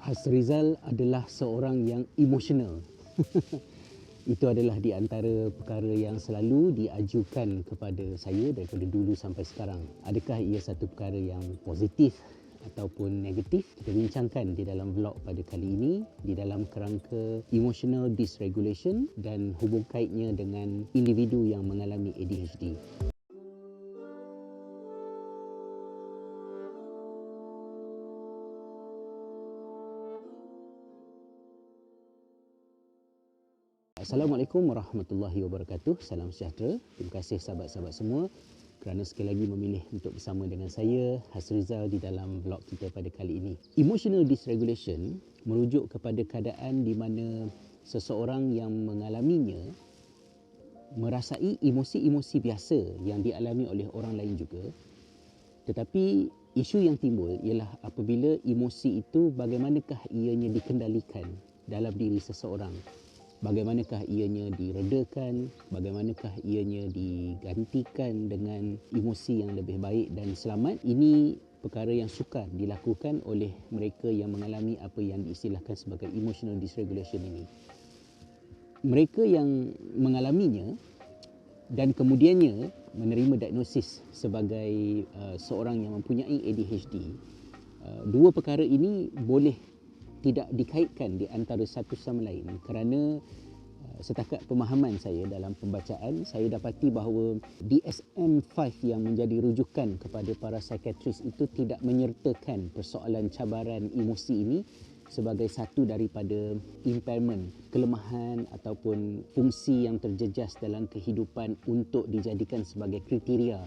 Hasrizal adalah seorang yang emosional. Itu adalah di antara perkara yang selalu diajukan kepada saya daripada dulu sampai sekarang. Adakah ia satu perkara yang positif ataupun negatif? Kita bincangkan di dalam vlog pada kali ini di dalam kerangka emotional dysregulation dan hubung kaitnya dengan individu yang mengalami ADHD. Assalamualaikum warahmatullahi wabarakatuh. Salam sejahtera. Terima kasih sahabat-sahabat semua kerana sekali lagi memilih untuk bersama dengan saya, Hasrizal, di dalam vlog kita pada kali ini. Emotional dysregulation merujuk kepada keadaan di mana seseorang yang mengalaminya merasai emosi-emosi biasa yang dialami oleh orang lain juga. Tetapi isu yang timbul ialah apabila emosi itu bagaimanakah ianya dikendalikan dalam diri seseorang. Bagaimanakah ianya diredakan, bagaimanakah ianya digantikan dengan emosi yang lebih baik dan selamat. Ini perkara yang sukar dilakukan oleh mereka yang mengalami apa yang diistilahkan sebagai emotional dysregulation ini. Mereka yang mengalaminya dan kemudiannya menerima diagnosis sebagai seorang yang mempunyai ADHD, dua perkara ini boleh tidak dikaitkan di antara satu sama lain kerana setakat pemahaman saya dalam pembacaan, saya dapati bahawa DSM-5 yang menjadi rujukan kepada para psikiatris itu tidak menyertakan persoalan cabaran emosi ini sebagai satu daripada impairment, kelemahan ataupun fungsi yang terjejas dalam kehidupan untuk dijadikan sebagai kriteria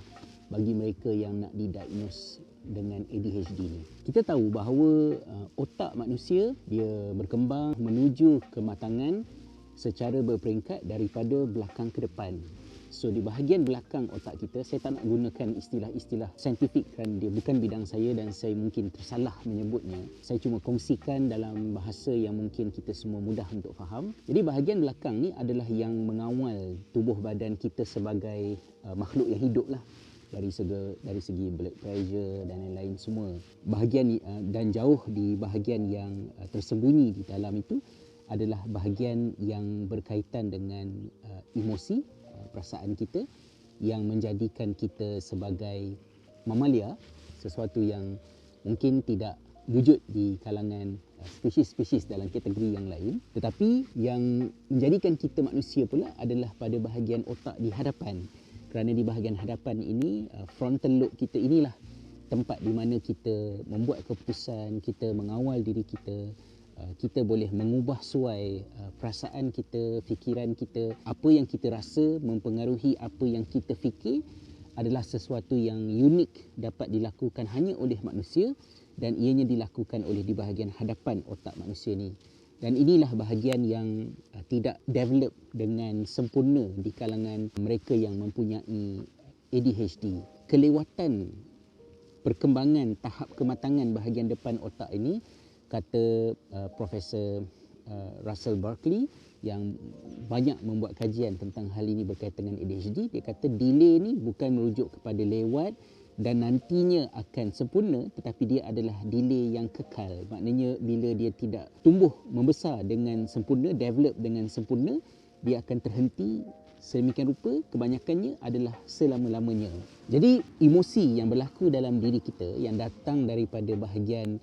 bagi mereka yang nak didiagnose dengan ADHD ni. Kita tahu bahawa otak manusia dia berkembang menuju kematangan secara berperingkat daripada belakang ke depan. So di bahagian belakang otak kita, saya tak nak gunakan istilah-istilah saintifik kerana dia bukan bidang saya dan saya mungkin tersalah menyebutnya. Saya cuma kongsikan dalam bahasa yang mungkin kita semua mudah untuk faham. Jadi bahagian belakang ni adalah yang mengawal tubuh badan kita sebagai makhluk yang hidup lah. Dari segi blood pressure dan lain-lain semua. Bahagian dan jauh di bahagian yang tersembunyi di dalam itu adalah bahagian yang berkaitan dengan emosi, perasaan kita yang menjadikan kita sebagai mamalia, sesuatu yang mungkin tidak wujud di kalangan spesies-spesies dalam kategori yang lain, tetapi yang menjadikan kita manusia pula adalah pada bahagian otak di hadapan. Kerana di bahagian hadapan ini, frontal lobe kita inilah tempat di mana kita membuat keputusan, kita mengawal diri kita, kita boleh mengubah suai perasaan kita, fikiran kita. Apa yang kita rasa mempengaruhi apa yang kita fikir adalah sesuatu yang unik dapat dilakukan hanya oleh manusia dan ianya dilakukan oleh di bahagian hadapan otak manusia ni. Dan inilah bahagian yang tidak develop dengan sempurna di kalangan mereka yang mempunyai ADHD. Kelewatan perkembangan tahap kematangan bahagian depan otak ini, kata Profesor Russell Barkley yang banyak membuat kajian tentang hal ini berkaitan dengan ADHD, dia kata delay ni bukan merujuk kepada lewat dan nantinya akan sempurna, tetapi dia adalah delay yang kekal. Maknanya bila dia tidak tumbuh membesar dengan sempurna, develop dengan sempurna, dia akan terhenti sedemikian rupa, kebanyakannya adalah selama-lamanya. Jadi emosi yang berlaku dalam diri kita yang datang daripada bahagian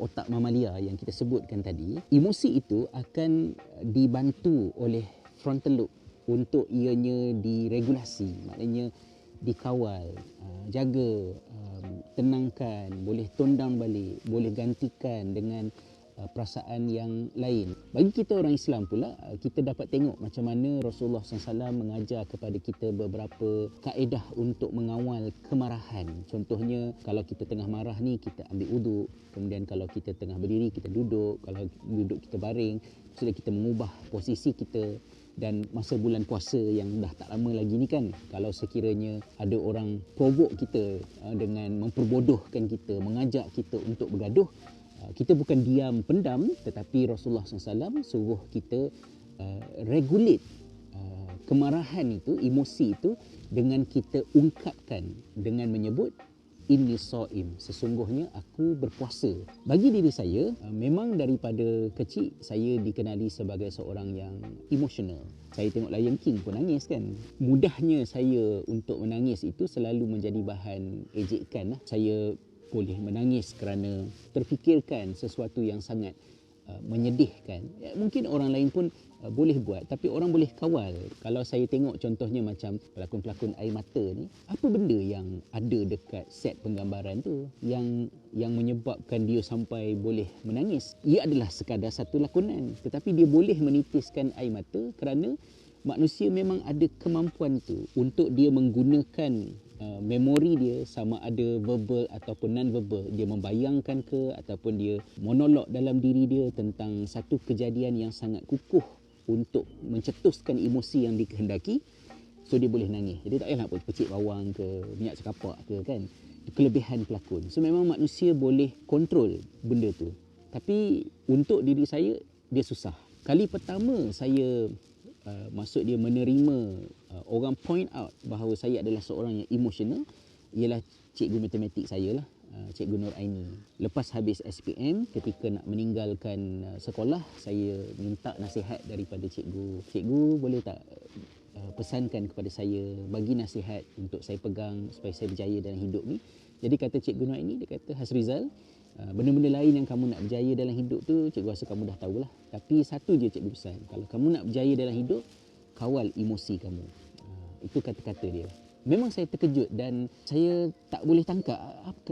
otak mamalia yang kita sebutkan tadi, emosi itu akan dibantu oleh frontal lobe untuk ianya diregulasi, maknanya dikawal, jaga, tenangkan, boleh tone down balik, boleh gantikan dengan perasaan yang lain. Bagi kita orang Islam pula, kita dapat tengok macam mana Rasulullah SAW mengajar kepada kita beberapa kaedah untuk mengawal kemarahan. Contohnya, kalau kita tengah marah ni, kita ambil uduk. Kemudian kalau kita tengah berdiri, kita duduk. Kalau duduk, kita baring. Sudah kita mengubah posisi kita. Dan masa bulan puasa yang dah tak lama lagi ni kan, kalau sekiranya ada orang provoke kita dengan memperbodohkan kita, mengajak kita untuk bergaduh, kita bukan diam pendam, tetapi Rasulullah SAW suruh kita regulate kemarahan itu, emosi itu dengan kita ungkapkan dengan menyebut inni shaim, sesungguhnya aku berpuasa. Bagi diri saya, memang daripada kecil saya dikenali sebagai seorang yang emosional. Saya tengok Lion King pun nangis kan. Mudahnya saya untuk menangis itu selalu menjadi bahan ejekan. Saya boleh menangis kerana terfikirkan sesuatu yang sangat menyedihkan. Mungkin orang lain pun boleh buat, tapi orang boleh kawal. Kalau saya tengok contohnya macam pelakon-pelakon air mata ni, apa benda yang ada dekat set penggambaran tu yang menyebabkan dia sampai boleh menangis? Ia adalah sekadar satu lakonan, tetapi dia boleh menitiskan air mata kerana manusia memang ada kemampuan tu untuk dia menggunakan memori dia, sama ada verbal ataupun non-verbal. Dia membayangkan ke ataupun dia monolog dalam diri dia tentang satu kejadian yang sangat kukuh untuk mencetuskan emosi yang dikehendaki. So dia boleh nangis. Jadi tak payahlah pecik bawang ke, minyak sekapak ke kan. Itu kelebihan pelakon. So memang manusia boleh kontrol benda tu. Tapi untuk diri saya, dia susah. Kali pertama saya maksud dia menerima orang point out bahawa saya adalah seorang yang emosional ialah cikgu matematik saya lah, Cikgu Nur Aini. Lepas habis SPM, ketika nak meninggalkan sekolah, saya minta nasihat daripada cikgu. Cikgu boleh tak pesankan kepada saya, bagi nasihat untuk saya pegang supaya saya berjaya dalam hidup ni. Jadi kata Cikgu Nur Aini, dia kata, Hasrizal, benda-benda lain yang kamu nak berjaya dalam hidup tu, cikgu rasa kamu dah tahulah. Tapi satu je cikgu pesan, kalau kamu nak berjaya dalam hidup, kawal emosi kamu. Itu kata-kata dia. Memang saya terkejut dan saya tak boleh tangkap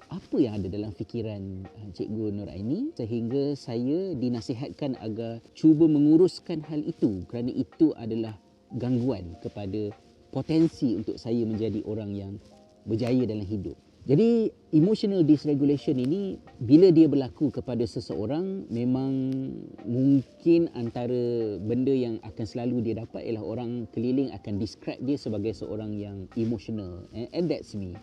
apa yang ada dalam fikiran Cikgu Nur Aini sehingga saya dinasihatkan agar cuba menguruskan hal itu kerana itu adalah gangguan kepada potensi untuk saya menjadi orang yang berjaya dalam hidup. Jadi emotional dysregulation ini bila dia berlaku kepada seseorang, memang mungkin antara benda yang akan selalu dia dapat ialah orang keliling akan describe dia sebagai seorang yang emotional, and that's me.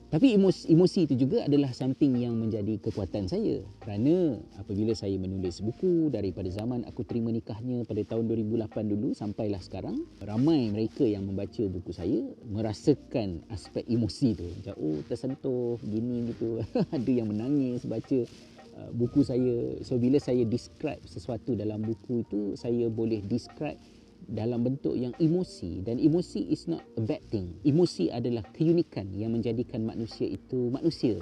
Tapi emosi itu juga adalah something yang menjadi kekuatan saya kerana apabila saya menulis buku daripada zaman aku terima nikahnya pada tahun 2008 dulu sampailah sekarang, ramai mereka yang membaca buku saya merasakan aspek emosi tu. Macam, oh tersentuh, gini gitu. Ada yang menangis baca buku saya. So bila saya describe sesuatu dalam buku itu, saya boleh describe dalam bentuk yang emosi, dan emosi is not a bad thing. Emosi adalah keunikan yang menjadikan manusia itu manusia.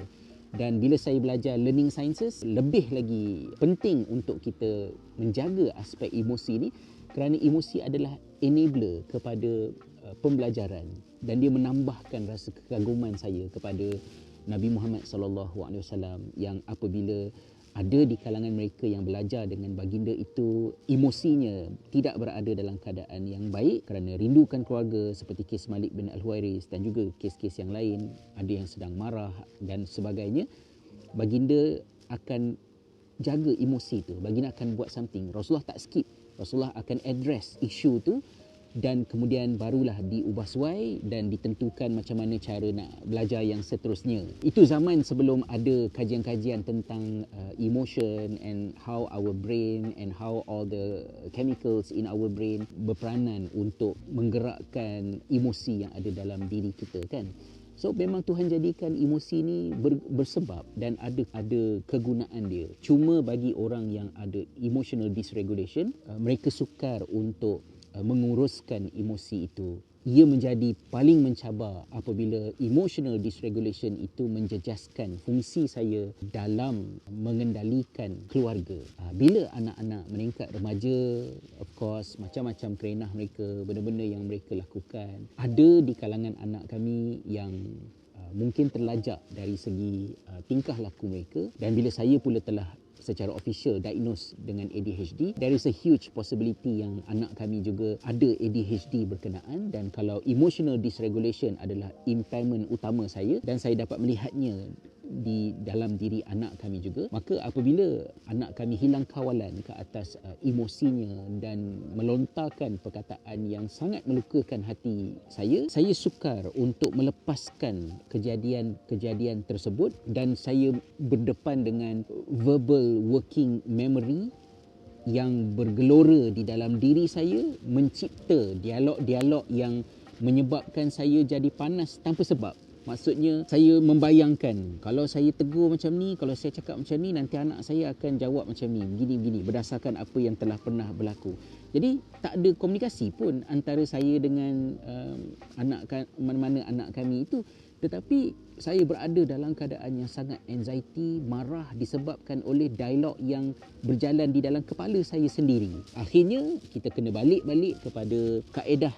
Dan bila saya belajar learning sciences, lebih lagi penting untuk kita menjaga aspek emosi ni kerana emosi adalah enabler kepada pembelajaran dan dia menambahkan rasa kekaguman saya kepada Nabi Muhammad SAW yang apabila ada di kalangan mereka yang belajar dengan baginda itu, emosinya tidak berada dalam keadaan yang baik kerana rindukan keluarga, seperti kes Malik bin Al-Huwairis dan juga kes-kes yang lain, ada yang sedang marah dan sebagainya. Baginda akan jaga emosi itu, baginda akan buat something. Rasulullah tak skip, Rasulullah akan address isu tu dan kemudian barulah diubah suai dan ditentukan macam mana cara nak belajar yang seterusnya. Itu zaman sebelum ada kajian-kajian tentang emotion and how our brain and how all the chemicals in our brain berperanan untuk menggerakkan emosi yang ada dalam diri kita kan. So memang Tuhan jadikan emosi ni bersebab dan ada kegunaan dia. Cuma bagi orang yang ada emotional dysregulation, mereka sukar untuk menguruskan emosi itu. Ia menjadi paling mencabar apabila emotional dysregulation itu menjejaskan fungsi saya dalam mengendalikan keluarga. Bila anak-anak meningkat remaja, of course macam-macam kerenah mereka, benda-benda yang mereka lakukan. Ada di kalangan anak kami yang mungkin terlajak dari segi tingkah laku mereka, dan bila saya pula telah secara official diagnose dengan ADHD, there is a huge possibility yang anak kami juga ada ADHD berkenaan. Dan kalau emotional dysregulation adalah impairment utama saya dan saya dapat melihatnya di dalam diri anak kami juga, maka apabila anak kami hilang kawalan ke atas emosinya dan melontarkan perkataan yang sangat melukakan hati saya sukar untuk melepaskan kejadian tersebut dan saya berdepan dengan verbal working memory yang bergelora di dalam diri saya, mencipta dialog-dialog yang menyebabkan saya jadi panas tanpa sebab. Maksudnya saya membayangkan kalau saya tegur macam ni, kalau saya cakap macam ni, nanti anak saya akan jawab macam ni, begini-begini berdasarkan apa yang telah pernah berlaku. Jadi tak ada komunikasi pun antara saya dengan mana-mana anak kami itu. Tetapi saya berada dalam keadaan yang sangat anxiety, marah disebabkan oleh dialog yang berjalan di dalam kepala saya sendiri. Akhirnya kita kena balik kepada kaedah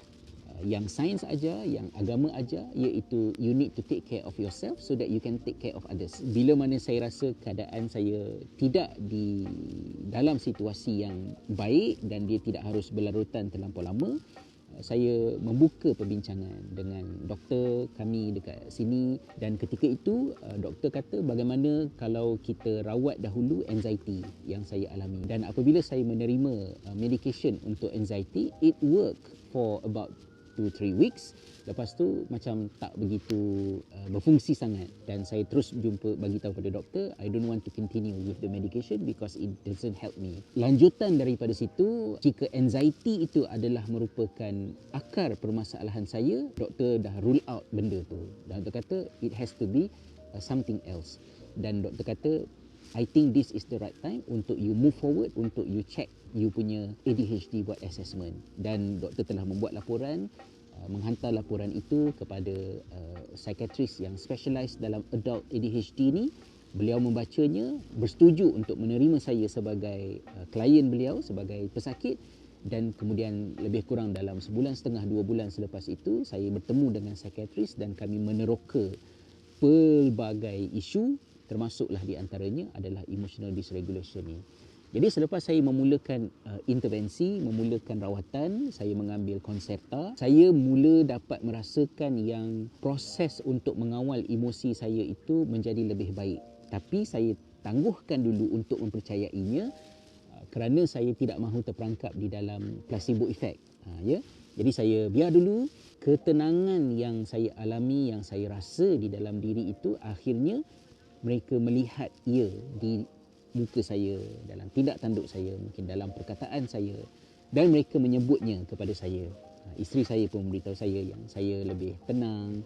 yang sains aja, yang agama aja, iaitu you need to take care of yourself so that you can take care of others. Bila mana saya rasa keadaan saya tidak di dalam situasi yang baik dan dia tidak harus berlarutan terlampau lama, saya membuka perbincangan dengan doktor kami dekat sini, dan ketika itu doktor kata bagaimana kalau kita rawat dahulu anxiety yang saya alami. Dan apabila saya menerima medication untuk anxiety, it work for about 2-3 weeks. Lepas tu macam tak begitu berfungsi sangat, dan saya terus bagi tahu pada doktor, I don't want to continue with the medication because it doesn't help me. Lanjutan daripada situ, jika anxiety itu adalah merupakan akar permasalahan saya, doktor dah rule out benda tu. Dan doktor kata it has to be something else. Dan doktor kata I think this is the right time untuk you move forward, untuk you check you punya ADHD buat assessment. Dan doktor telah membuat laporan, menghantar laporan itu kepada psikiatris yang specialize dalam adult ADHD ni. Beliau membacanya, bersetuju untuk menerima saya sebagai klien beliau, sebagai pesakit. Dan kemudian lebih kurang dalam 1.5 2 bulan selepas itu, saya bertemu dengan psikiatris dan kami meneroka pelbagai isu, termasuklah di antaranya adalah emotional dysregulation ni. Jadi selepas saya memulakan intervensi, memulakan rawatan, saya mengambil konserta, saya mula dapat merasakan yang proses untuk mengawal emosi saya itu menjadi lebih baik. Tapi saya tangguhkan dulu untuk mempercayainya kerana saya tidak mahu terperangkap di dalam placebo effect. Ya? Jadi saya biar dulu ketenangan yang saya alami, yang saya rasa di dalam diri itu, akhirnya mereka melihat ia di muka saya, dalam tindak tanduk saya, mungkin dalam perkataan saya, dan mereka menyebutnya kepada saya. Isteri saya pun memberitahu saya yang saya lebih tenang.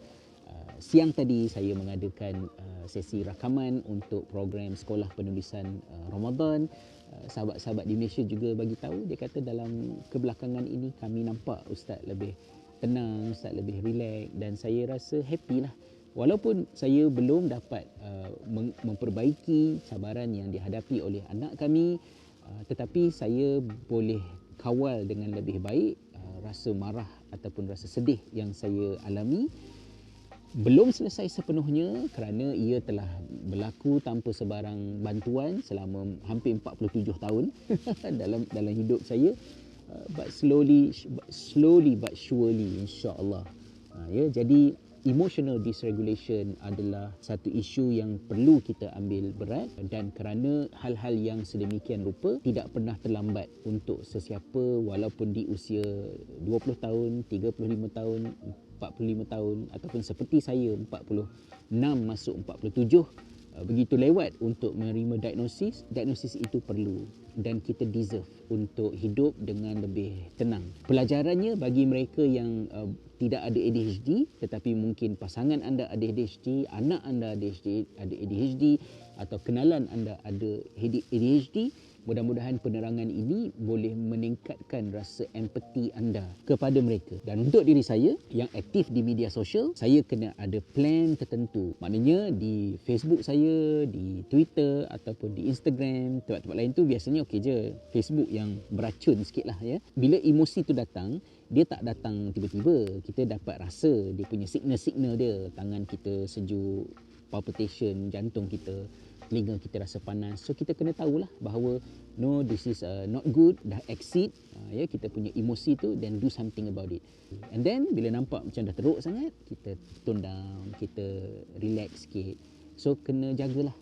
Siang tadi saya mengadakan sesi rakaman untuk program sekolah penulisan Ramadan. Sahabat-sahabat di Malaysia juga bagi tahu, dia kata dalam kebelakangan ini kami nampak Ustaz lebih tenang, Ustaz lebih relax, dan saya rasa happy lah. Walaupun saya belum dapat memperbaiki cabaran yang dihadapi oleh anak kami, tetapi saya boleh kawal dengan lebih baik rasa marah ataupun rasa sedih yang saya alami. Belum selesai sepenuhnya kerana ia telah berlaku tanpa sebarang bantuan selama hampir 47 tahun dalam hidup saya. But slowly but surely, insya-Allah. Ya, jadi emotional dysregulation adalah satu isu yang perlu kita ambil berat, dan kerana hal-hal yang sedemikian rupa tidak pernah terlambat untuk sesiapa, walaupun di usia 20 tahun, 35 tahun, 45 tahun, ataupun seperti saya 46 masuk 47, begitu lewat untuk menerima diagnosis itu perlu, dan kita deserve untuk hidup dengan lebih tenang. Pelajarannya bagi mereka yang tidak ada ADHD, tetapi mungkin pasangan anda ada ADHD, anak anda ada ADHD, atau kenalan anda ada ADHD, mudah-mudahan penerangan ini boleh meningkatkan rasa empati anda kepada mereka. Dan untuk diri saya yang aktif di media sosial, saya kena ada plan tertentu. Maknanya di Facebook saya, di Twitter ataupun di Instagram, tempat-tempat lain tu biasanya okey je. Facebook yang beracun sikit lah ya. Bila emosi tu datang, dia tak datang tiba-tiba. Kita dapat rasa dia punya signal-signal dia. Tangan kita sejuk, palpitation jantung kita, telinga kita rasa panas. So kita kena tahulah bahawa no, this is not good, dah exceed ya kita punya emosi tu, then do something about it. And then bila nampak macam dah teruk sangat, kita tone down, kita relax sikit. So kena jagalah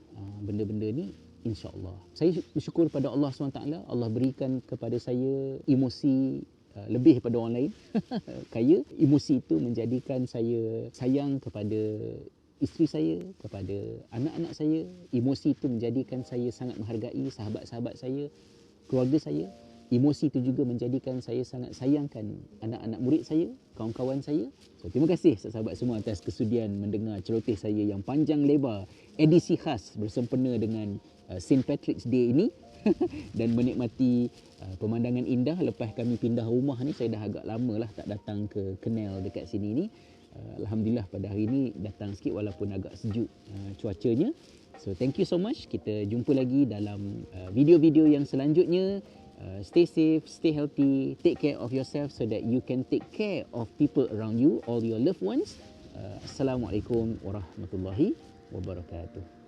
benda-benda ni, insya-Allah. Saya bersyukur pada Allah SWT. Allah berikan kepada saya emosi lebih daripada orang lain. Kaya emosi itu menjadikan saya sayang kepada isteri saya, kepada anak-anak saya. Emosi itu menjadikan saya sangat menghargai sahabat-sahabat saya, keluarga saya. emosi itu juga menjadikan saya sangat sayangkan anak-anak murid saya, kawan-kawan saya. So, terima kasih sahabat semua atas kesudian mendengar celoteh saya yang panjang lebar, edisi khas bersempena dengan St. Patrick's Day ini dan menikmati pemandangan indah lepas kami pindah rumah ni. Saya dah agak lama lah tak datang ke Kenel dekat sini ni. Alhamdulillah pada hari ini datang sikit walaupun agak sejuk cuacanya. So thank you so much. Kita jumpa lagi dalam video-video yang selanjutnya. Stay safe, stay healthy, take care of yourself so that you can take care of people around you, all your loved ones. Assalamualaikum warahmatullahi wabarakatuh.